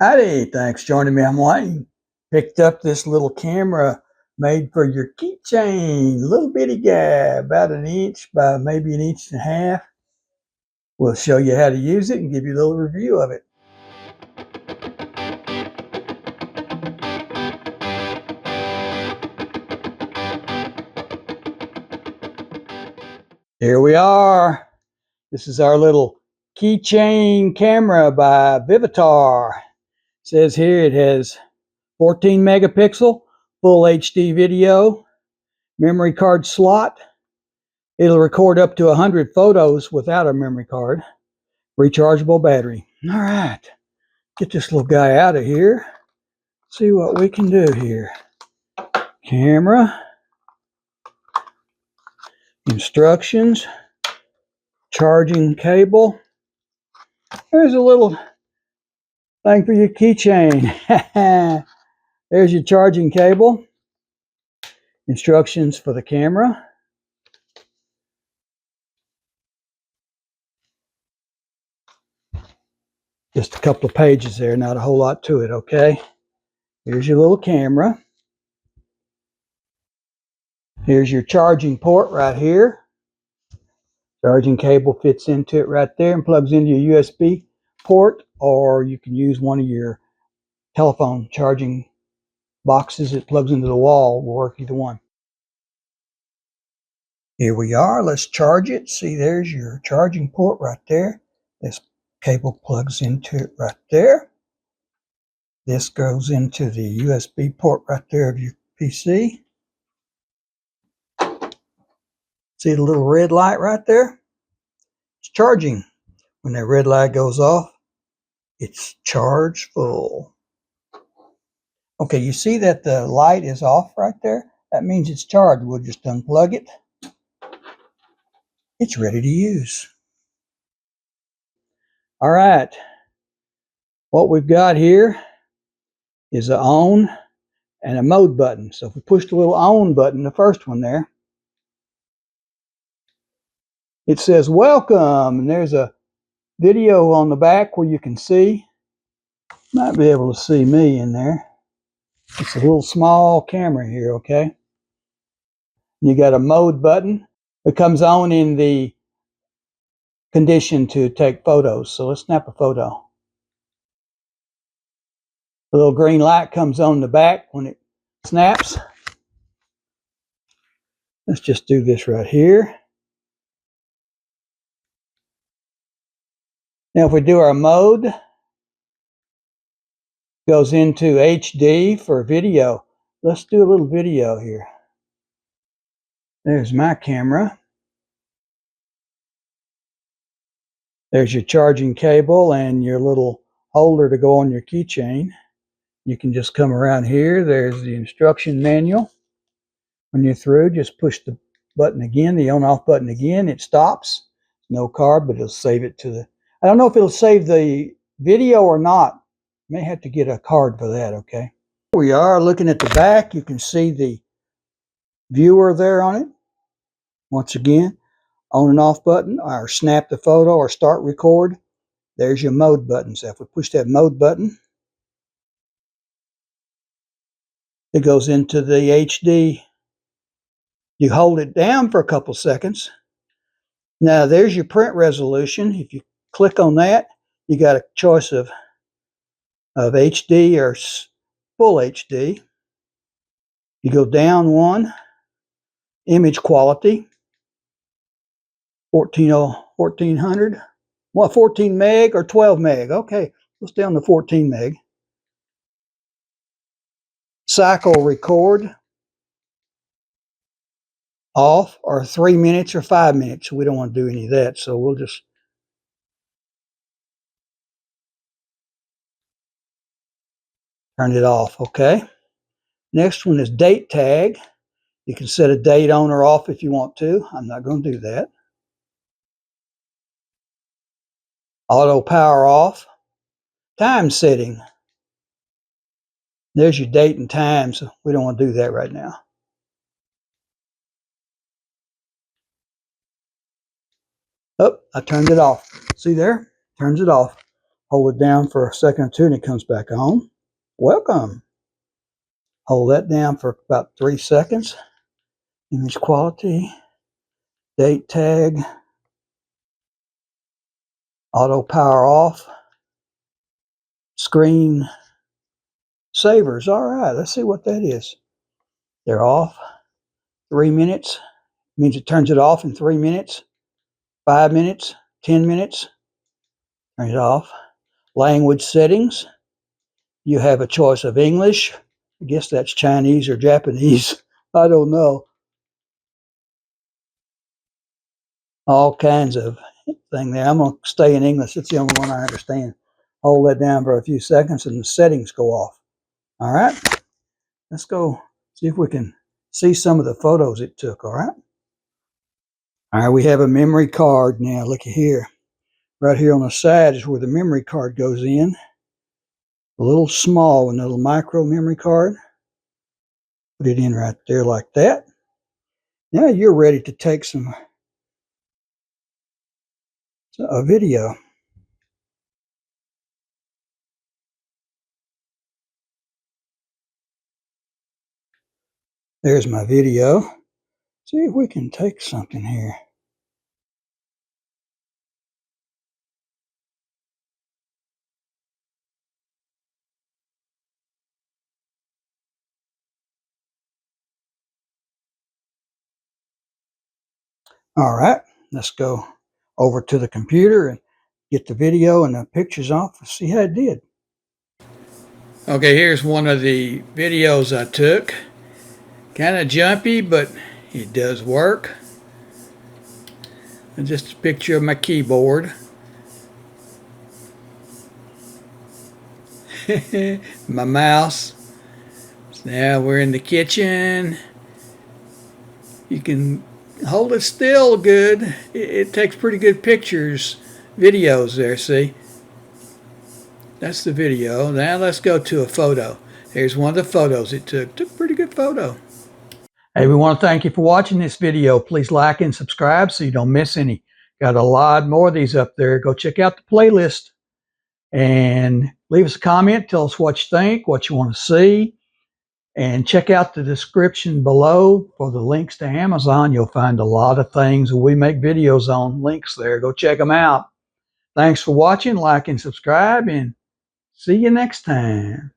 Howdy, thanks for joining me. I'm Wayne. Picked up this little camera made for your keychain. Little bitty guy, about an inch by maybe an inch and a half. We'll show you how to use it and give you a little review of it. Here we are. This is our little keychain camera by Vivitar. It says here it has 14 megapixel, full HD video, memory card slot. It'll record up to 100 photos without a memory card. Rechargeable battery. All right, get this little guy out of here. See what we can do here. Camera, instructions, charging cable. There's a little thing for your keychain. There's your charging cable. Instructions for the camera. Just a couple of pages there, not a whole lot to it, okay? Here's your little camera. Here's your charging port right here. Charging cable fits into it right there and plugs into your USB port, or you can use one of your telephone charging boxes that plugs into the wall. Will work either one. Here we are. Let's charge it. See, there's your charging port right there. This cable plugs into it right there. This goes into the USB port right there of your PC. See the little red light right there? It's charging. When that red light goes off, it's charged full. Okay, you see that the light is off right there? That means it's charged. We'll just unplug it. It's ready to use. All right. What we've got here is an on and a mode button. So if we push the little on button, the first one there, it says welcome, and there's a video on the back where you can see. Might be able to see me in there. It's a little small camera here, okay? You got a mode button. It comes on in the condition to take photos. So let's snap a photo. The little green light comes on the back when it snaps. Let's just do this right here. Now if we do our mode, goes into HD for video. Let's do a little video here. There's my camera. There's your charging cable and your little holder to go on your keychain. You can just come around here. There's the instruction manual. When you're through, just push the button again, the on-off button again. It stops. No card, but it'll save it to the... I don't know if it'll save the video or not. May have to get a card for that, okay? Here we are looking at the back. You can see the viewer there on it. Once again, on and off button, or snap the photo, or start record. There's your mode button. So if we push that mode button, it goes into the HD. You hold it down for a couple seconds. Now there's your print resolution. If you click on that, you got a choice of HD or full HD. You go down one, image quality, 1400. What, 14 meg or 12 meg? Okay, let's stay on the 14 meg. Cycle record, off, or 3 minutes or 5 minutes. We don't want to do any of that, so we'll just turn it off, okay? Next one is date tag. You can set a date on or off if you want to. I'm not going to do that. Auto power off. Time setting. There's your date and time, so we don't want to do that right now. Oh, I turned it off. See there? Turns it off. Hold it down for a second or two and it comes back on. Welcome. Hold that down for about 3 seconds. Image quality, date tag, auto power off, screen savers. All right, let's see what that is. They're off. 3 minutes means it turns it off in 3 minutes. 5 minutes, 10 minutes, turn it off. Language settings. You have a choice of English. I guess that's Chinese or Japanese. I don't know. All kinds of thing there. I'm going to stay in English. It's the only one I understand. Hold that down for a few seconds and the settings go off. All right. Let's go see if we can see some of the photos it took. All right. All right. We have a memory card now. Look at here. Right here on the side is where the memory card goes in. A little small, a little micro memory card. Put it in right there like that. Now you're ready to take a video. There's my video. See if we can take something here. All right, let's go over to the computer and get the video and the pictures off and see how it did. Okay, here's one of the videos I took. Kind of jumpy, but it does work. And just a picture of my keyboard. My mouse. So now we're in the kitchen. You can hold it still good. It takes pretty good pictures, videos there, see? That's the video. Now let's go to a photo. Here's one of the photos it took. Took a pretty good photo. Hey, we want to thank you for watching this video. Please like and subscribe so you don't miss any. Got a lot more of these up there. Go check out the playlist and leave us a comment. Tell us what you think, what you want to see. And check out the description below for the links to Amazon. You'll find a lot of things we make videos on. Links there. Go check them out. Thanks for watching. Like and subscribe, and see you next time.